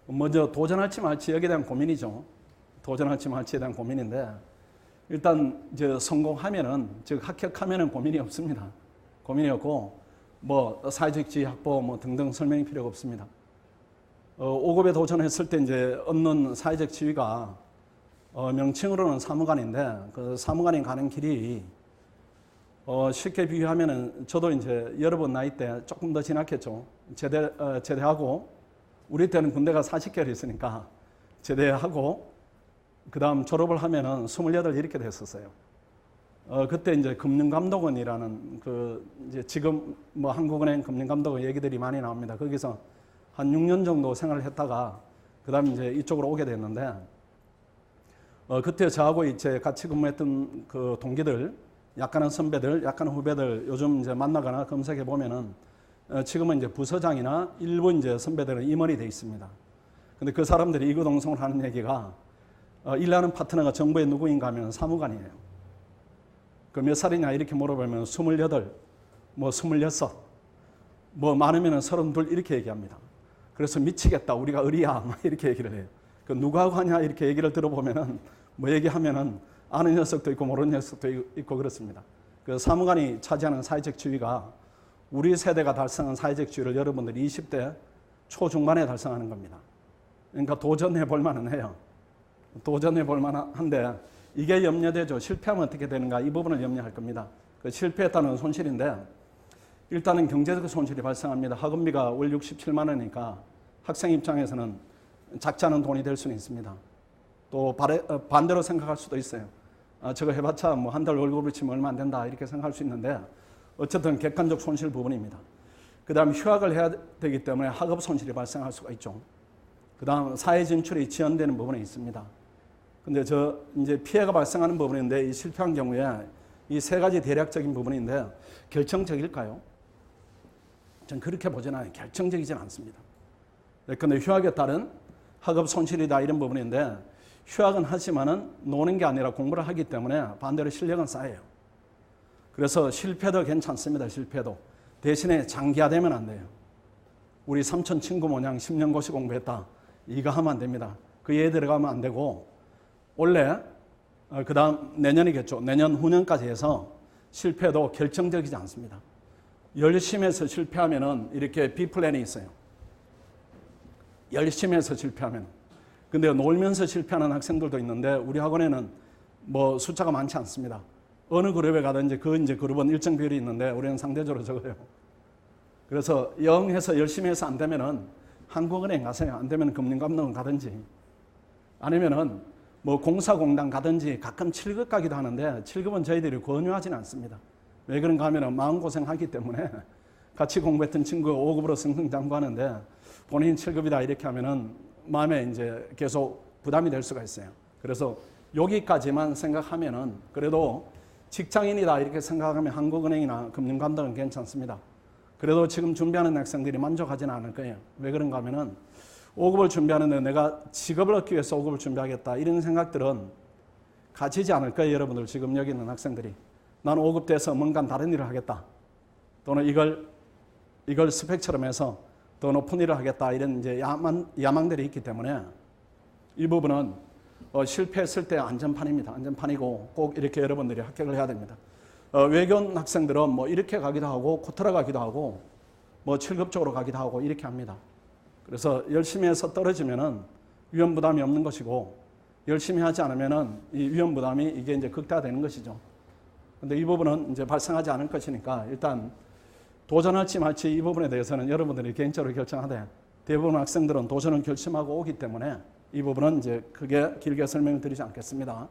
먼저 도전할지 말지 여기에 대한 고민이죠. 도전할지 말지에 대한 고민인데 일단 이제 성공하면은 즉 합격하면은 고민이 없습니다. 고민이 없고 뭐 사회적 지위 확보 뭐 등등 설명이 필요가 없습니다. 5급에 도전했을 때 이제 얻는 사회적 지위가 명칭으로는 사무관인데 그 사무관이 가는 길이 쉽게 비유하면은 저도 이제 여러분 나이 때 조금 더 지났겠죠. 제대하고 우리 때는 군대가 40개월 있으니까 제대하고 그 다음 졸업을 하면은 28 이렇게 됐었어요. 그때 이제 금융감독원이라는 그 이제 지금 뭐 한국은행 금융감독원 얘기들이 많이 나옵니다. 거기서 한 6년 정도 생활을 했다가 그 다음 이제 이쪽으로 오게 됐는데 그때 저하고 이제 같이 근무했던 그 동기들, 약간은 선배들, 약간은 후배들 요즘 이제 만나거나 검색해 보면은 지금은 이제 부서장이나 일부 이제 선배들은 임원이 돼 있습니다. 근데 그 사람들이 이구동성을 하는 얘기가 일하는 파트너가 정부의 누구인가 하면 사무관이에요. 그 몇 살이냐 이렇게 물어보면 28, 뭐 26, 뭐 많으면 32 이렇게 얘기합니다. 그래서 미치겠다, 우리가 의리야, 막 이렇게 얘기를 해요. 그 누구하고 하냐 이렇게 얘기를 들어보면은 뭐 얘기하면은 아는 녀석도 있고 모르는 녀석도 있고 그렇습니다. 그 사무관이 차지하는 사회적 지위가 우리 세대가 달성한 사회적 지위를 여러분들이 20대 초중반에 달성하는 겁니다. 그러니까 도전해 볼 만은 해요. 도전해 볼 만한데 이게 염려되죠. 실패하면 어떻게 되는가 이 부분을 염려할 겁니다. 그 실패했다는 손실인데 일단은 경제적 손실이 발생합니다. 학원비가 월 67만 원이니까 학생 입장에서는 작지 않은 돈이 될 수는 있습니다. 또 반대로 생각할 수도 있어요. 저거 해봤자 뭐 한 달 월급을 치면 얼마 안 된다 이렇게 생각할 수 있는데 어쨌든 객관적 손실 부분입니다. 그 다음 휴학을 해야 되기 때문에 학업 손실이 발생할 수가 있죠. 그 다음 사회 진출이 지연되는 부분이 있습니다. 근데 이제 피해가 발생하는 부분인데 이 실패한 경우에 이 세 가지 대략적인 부분인데 결정적일까요? 전 그렇게 보지는 않아요. 결정적이진 않습니다. 근데 휴학에 따른 학업 손실이다 이런 부분인데 휴학은 하지만은 노는 게 아니라 공부를 하기 때문에 반대로 실력은 쌓여요. 그래서 실패도 괜찮습니다. 실패도. 대신에 장기화되면 안 돼요. 우리 삼촌 친구 모양 10년 고시 공부했다. 이거 하면 안 됩니다. 그 예에 들어가면 안 되고 원래 그 다음 내년이겠죠. 내년 후년까지 해서 실패도 결정적이지 않습니다. 열심히 해서 실패하면은 이렇게 B플랜이 있어요. 열심히 해서 실패하면. 근데 놀면서 실패하는 학생들도 있는데 우리 학원에는 뭐 숫자가 많지 않습니다. 어느 그룹에 가든지 그 이제 그룹은 일정 비율이 있는데 우리는 상대적으로 적어요. 그래서 영 해서 열심히 해서 안 되면은 한국은행 가세요. 안 되면 금융감독원 가든지 아니면은 뭐 공사공단 가든지 가끔 7급 가기도 하는데 7급은 저희들이 권유하지는 않습니다. 왜 그런가 하면은 마음고생하기 때문에 같이 공부했던 친구가 5급으로 승승장구하는데 본인 7급이다 이렇게 하면은 마음에 이제 계속 부담이 될 수가 있어요. 그래서 여기까지만 생각하면은 그래도 직장인이다 이렇게 생각하면 한국은행이나 금융감독은 괜찮습니다. 그래도 지금 준비하는 학생들이 만족하지는 않을 거예요. 왜 그런가 하면은 5급을 준비하는데 내가 직업을 얻기 위해서 5급을 준비하겠다 이런 생각들은 가지지 않을 거예요. 여러분들 지금 여기 있는 학생들이. 나는 5급 돼서 뭔가 다른 일을 하겠다. 또는 이걸 스펙처럼 해서 더 높은 일을 하겠다. 이런 이제 야망들이 있기 때문에 이 부분은 실패했을 때 안전판입니다. 안전판이고 꼭 이렇게 여러분들이 합격을 해야 됩니다. 외견 학생들은 뭐 이렇게 가기도 하고 코트라 가기도 하고 뭐 7급 쪽으로 가기도 하고 이렇게 합니다. 그래서 열심히 해서 떨어지면은 위험 부담이 없는 것이고 열심히 하지 않으면은 이 위험 부담이 이게 이제 극대화되는 것이죠. 근데 이 부분은 이제 발생하지 않을 것이니까 일단 도전할지 말지 이 부분에 대해서는 여러분들이 개인적으로 결정하되 대부분 학생들은 도전을 결심하고 오기 때문에 이 부분은 이제 크게 길게 설명을 드리지 않겠습니다.